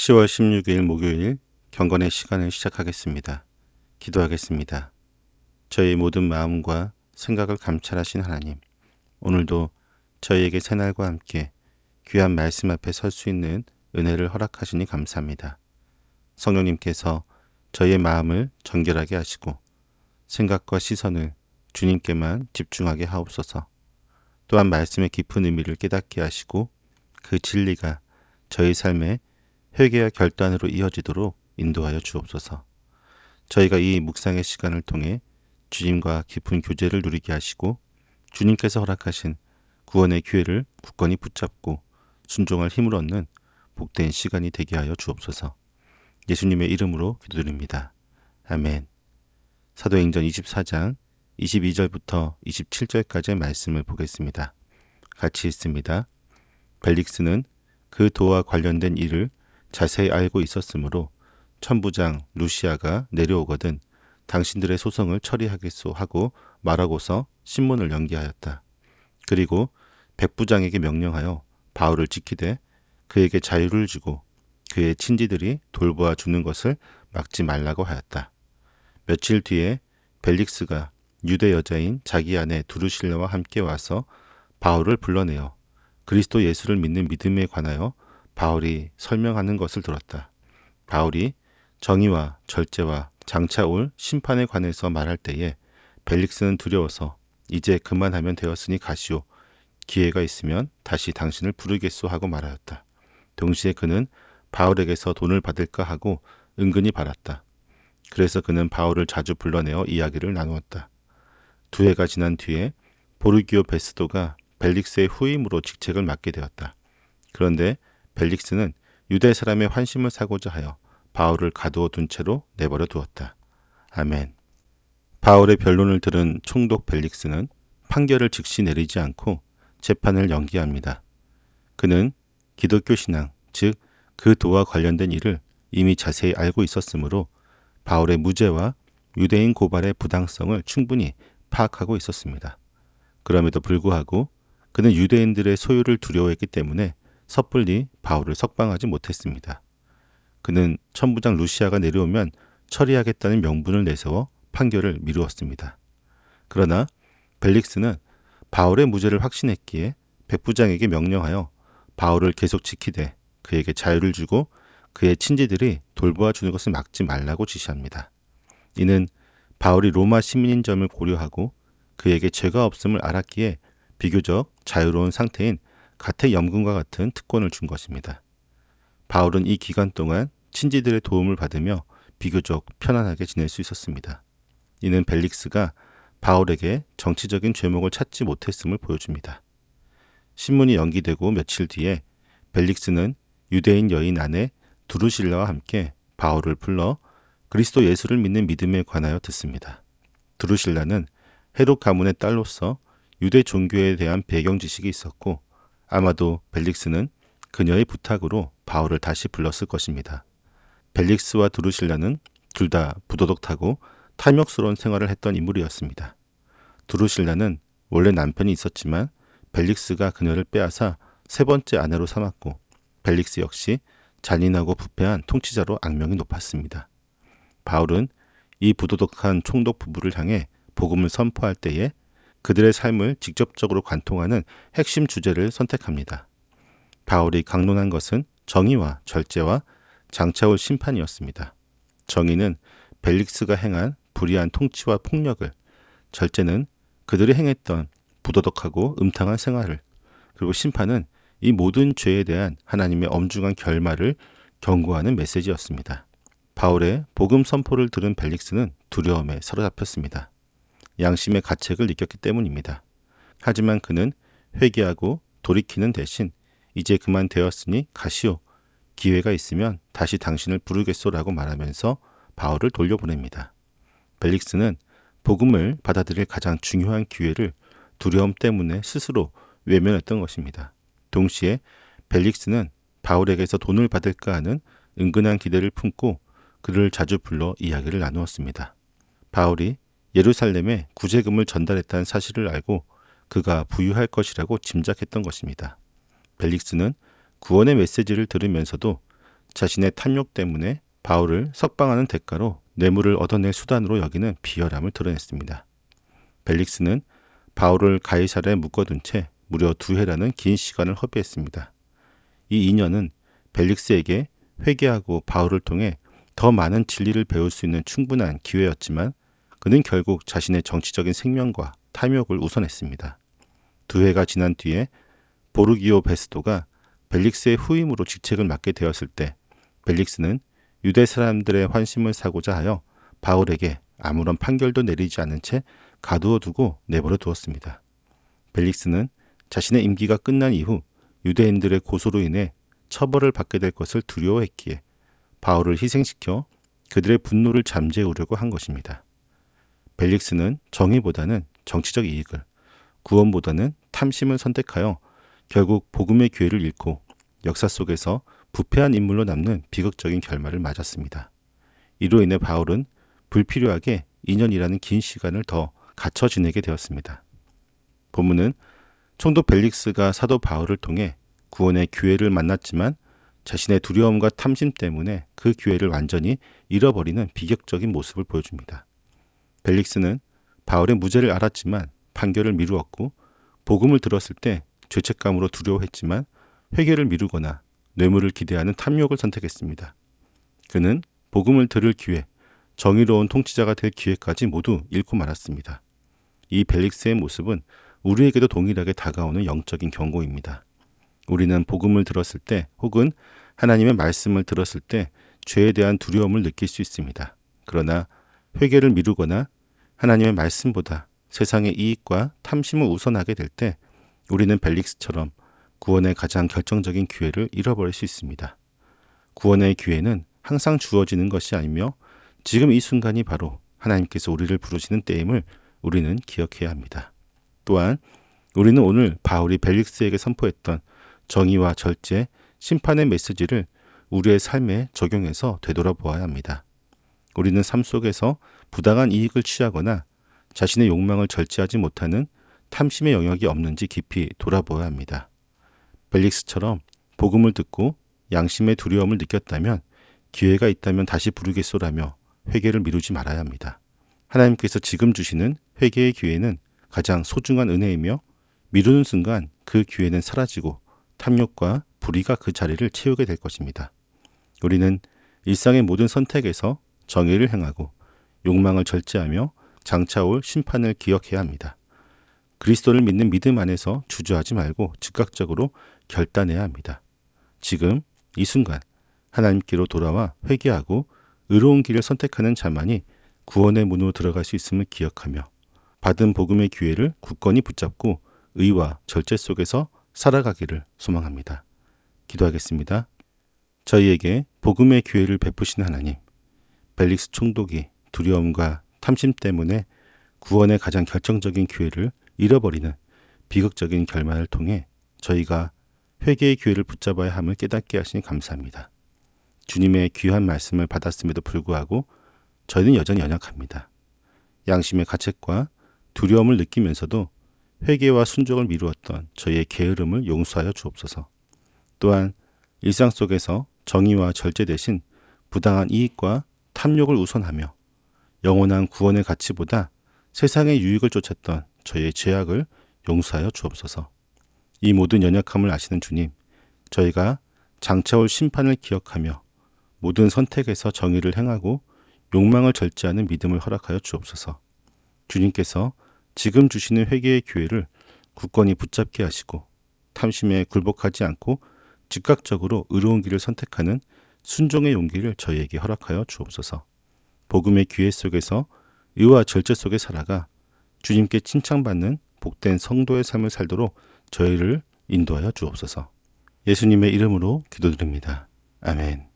10월 16일 목요일 경건의 시간을 시작하겠습니다. 기도하겠습니다. 저희 모든 마음과 생각을 감찰하신 하나님, 오늘도 저희에게 새날과 함께 귀한 말씀 앞에 설 수 있는 은혜를 허락하시니 감사합니다. 성령님께서 저희의 마음을 정결하게 하시고 생각과 시선을 주님께만 집중하게 하옵소서. 또한 말씀의 깊은 의미를 깨닫게 하시고 그 진리가 저희 삶에 회개와 결단으로 이어지도록 인도하여 주옵소서. 저희가 이 묵상의 시간을 통해 주님과 깊은 교제를 누리게 하시고 주님께서 허락하신 구원의 기회를 굳건히 붙잡고 순종할 힘을 얻는 복된 시간이 되게 하여 주옵소서. 예수님의 이름으로 기도드립니다. 아멘. 사도행전 24장 22절부터 27절까지의 말씀을 보겠습니다. 같이 읽습니다. 벨릭스는 그 도와 관련된 일을 자세히 알고 있었으므로 천부장 루시아가 내려오거든 당신들의 소송을 처리하겠소 하고 말하고서 신문을 연기하였다. 그리고 백부장에게 명령하여 바울을 지키되 그에게 자유를 주고 그의 친지들이 돌보아 주는 것을 막지 말라고 하였다. 며칠 뒤에 벨릭스가 유대 여자인 자기 아내 두루실라와 함께 와서 바울을 불러내어 그리스도 예수를 믿는 믿음에 관하여 바울이 설명하는 것을 들었다. 바울이 정의와 절제와 장차 올 심판에 관해서 말할 때에 벨릭스는 두려워서 이제 그만하면 되었으니 가시오. 기회가 있으면 다시 당신을 부르겠소 하고 말하였다. 동시에 그는 바울에게서 돈을 받을까 하고 은근히 바랐다. 그래서 그는 바울을 자주 불러내어 이야기를 나누었다. 2해가 지난 뒤에 보르기오 베스도가 벨릭스의 후임으로 직책을 맡게 되었다. 그런데 벨릭스는 유대 사람의 환심을 사고자 하여 바울을 가두어 둔 채로 내버려 두었다. 아멘. 바울의 변론을 들은 총독 벨릭스는 판결을 즉시 내리지 않고 재판을 연기합니다. 그는 기독교 신앙, 즉 그 도와 관련된 일을 이미 자세히 알고 있었으므로 바울의 무죄와 유대인 고발의 부당성을 충분히 파악하고 있었습니다. 그럼에도 불구하고 그는 유대인들의 소유를 두려워했기 때문에 섣불리 바울을 석방하지 못했습니다. 그는 천부장 루시아가 내려오면 처리하겠다는 명분을 내세워 판결을 미루었습니다. 그러나 벨릭스는 바울의 무죄를 확신했기에 백부장에게 명령하여 바울을 계속 지키되 그에게 자유를 주고 그의 친지들이 돌보아 주는 것을 막지 말라고 지시합니다. 이는 바울이 로마 시민인 점을 고려하고 그에게 죄가 없음을 알았기에 비교적 자유로운 상태인 가택연금과 같은 특권을 준 것입니다. 바울은 이 기간 동안 친지들의 도움을 받으며 비교적 편안하게 지낼 수 있었습니다. 이는 벨릭스가 바울에게 정치적인 죄목을 찾지 못했음을 보여줍니다. 신문이 연기되고 며칠 뒤에 벨릭스는 유대인 여인 아내 두루실라와 함께 바울을 불러 그리스도 예수를 믿는 믿음에 관하여 듣습니다. 두루실라는 헤롯 가문의 딸로서 유대 종교에 대한 배경 지식이 있었고 아마도 벨릭스는 그녀의 부탁으로 바울을 다시 불렀을 것입니다. 벨릭스와 두루실라는 둘 다 부도덕하고 탐욕스러운 생활을 했던 인물이었습니다. 두루실라는 원래 남편이 있었지만 벨릭스가 그녀를 빼앗아 3번째 아내로 삼았고 벨릭스 역시 잔인하고 부패한 통치자로 악명이 높았습니다. 바울은 이 부도덕한 총독 부부를 향해 복음을 선포할 때에 그들의 삶을 직접적으로 관통하는 핵심 주제를 선택합니다. 바울이 강론한 것은 정의와 절제와 장차 올 심판이었습니다. 정의는 벨릭스가 행한 불의한 통치와 폭력을, 절제는 그들이 행했던 부도덕하고 음탕한 생활을, 그리고 심판은 이 모든 죄에 대한 하나님의 엄중한 결말을 경고하는 메시지였습니다. 바울의 복음 선포를 들은 벨릭스는 두려움에 사로잡혔습니다. 양심의 가책을 느꼈기 때문입니다. 하지만 그는 회개하고 돌이키는 대신 이제 그만 되었으니 가시오. 기회가 있으면 다시 당신을 부르겠소라고 말하면서 바울을 돌려보냅니다. 벨릭스는 복음을 받아들일 가장 중요한 기회를 두려움 때문에 스스로 외면했던 것입니다. 동시에 벨릭스는 바울에게서 돈을 받을까 하는 은근한 기대를 품고 그를 자주 불러 이야기를 나누었습니다. 바울이 예루살렘에 구제금을 전달했다는 사실을 알고 그가 부유할 것이라고 짐작했던 것입니다. 벨릭스는 구원의 메시지를 들으면서도 자신의 탐욕 때문에 바울을 석방하는 대가로 뇌물을 얻어낼 수단으로 여기는 비열함을 드러냈습니다. 벨릭스는 바울을 가이사랴에 묶어둔 채 무려 2해라는 긴 시간을 허비했습니다. 이 인연은 벨릭스에게 회개하고 바울을 통해 더 많은 진리를 배울 수 있는 충분한 기회였지만 그는 결국 자신의 정치적인 생명과 탐욕을 우선했습니다. 2해가 지난 뒤에 보르기오 베스도가 벨릭스의 후임으로 직책을 맡게 되었을 때 벨릭스는 유대 사람들의 환심을 사고자 하여 바울에게 아무런 판결도 내리지 않은 채 가두어 두고 내버려 두었습니다. 벨릭스는 자신의 임기가 끝난 이후 유대인들의 고소로 인해 처벌을 받게 될 것을 두려워했기에 바울을 희생시켜 그들의 분노를 잠재우려고 한 것입니다. 벨릭스는 정의보다는 정치적 이익을, 구원보다는 탐심을 선택하여 결국 복음의 기회를 잃고 역사 속에서 부패한 인물로 남는 비극적인 결말을 맞았습니다. 이로 인해 바울은 불필요하게 2년이라는 긴 시간을 더 갇혀 지내게 되었습니다. 본문은 총독 벨릭스가 사도 바울을 통해 구원의 기회를 만났지만 자신의 두려움과 탐심 때문에 그 기회를 완전히 잃어버리는 비격적인 모습을 보여줍니다. 벨릭스는 바울의 무죄를 알았지만 판결을 미루었고 복음을 들었을 때 죄책감으로 두려워했지만 회개를 미루거나 뇌물을 기대하는 탐욕을 선택했습니다. 그는 복음을 들을 기회, 정의로운 통치자가 될 기회까지 모두 잃고 말았습니다. 이 벨릭스의 모습은 우리에게도 동일하게 다가오는 영적인 경고입니다. 우리는 복음을 들었을 때 혹은 하나님의 말씀을 들었을 때 죄에 대한 두려움을 느낄 수 있습니다. 그러나 회개를 미루거나 하나님의 말씀보다 세상의 이익과 탐심을 우선하게 될 때 우리는 벨릭스처럼 구원의 가장 결정적인 기회를 잃어버릴 수 있습니다. 구원의 기회는 항상 주어지는 것이 아니며 지금 이 순간이 바로 하나님께서 우리를 부르시는 때임을 우리는 기억해야 합니다. 또한 우리는 오늘 바울이 벨릭스에게 선포했던 정의와 절제, 심판의 메시지를 우리의 삶에 적용해서 되돌아보아야 합니다. 우리는 삶 속에서 부당한 이익을 취하거나 자신의 욕망을 절제하지 못하는 탐심의 영역이 없는지 깊이 돌아보아야 합니다. 벨릭스처럼 복음을 듣고 양심의 두려움을 느꼈다면 기회가 있다면 다시 부르겠소라며 회개를 미루지 말아야 합니다. 하나님께서 지금 주시는 회개의 기회는 가장 소중한 은혜이며 미루는 순간 그 기회는 사라지고 탐욕과 불의가 그 자리를 채우게 될 것입니다. 우리는 일상의 모든 선택에서 정의를 행하고 욕망을 절제하며 장차올 심판을 기억해야 합니다. 그리스도를 믿는 믿음 안에서 주저하지 말고 즉각적으로 결단해야 합니다. 지금 이 순간 하나님께로 돌아와 회개하고 의로운 길을 선택하는 자만이 구원의 문으로 들어갈 수 있음을 기억하며 받은 복음의 기회를 굳건히 붙잡고 의와 절제 속에서 살아가기를 소망합니다. 기도하겠습니다. 저희에게 복음의 기회를 베푸신 하나님, 벨릭스 총독이 두려움과 탐심 때문에 구원의 가장 결정적인 기회를 잃어버리는 비극적인 결말을 통해 저희가 회개의 기회를 붙잡아야 함을 깨닫게 하시니 감사합니다. 주님의 귀한 말씀을 받았음에도 불구하고 저희는 여전히 연약합니다. 양심의 가책과 두려움을 느끼면서도 회개와 순종을 미루었던 저희의 게으름을 용서하여 주옵소서. 또한 일상 속에서 정의와 절제 대신 부당한 이익과 탐욕을 우선하며 영원한 구원의 가치보다 세상의 유익을 쫓았던 저희의 죄악을 용서하여 주옵소서. 이 모든 연약함을 아시는 주님, 저희가 장차올 심판을 기억하며 모든 선택에서 정의를 행하고 욕망을 절제하는 믿음을 허락하여 주옵소서. 주님께서 지금 주시는 회개의 기회를 굳건히 붙잡게 하시고 탐심에 굴복하지 않고 즉각적으로 의로운 길을 선택하는 순종의 용기를 저희에게 허락하여 주옵소서. 복음의 기회 속에서 의와 절제 속에 살아가 주님께 칭찬받는 복된 성도의 삶을 살도록 저희를 인도하여 주옵소서. 예수님의 이름으로 기도드립니다. 아멘.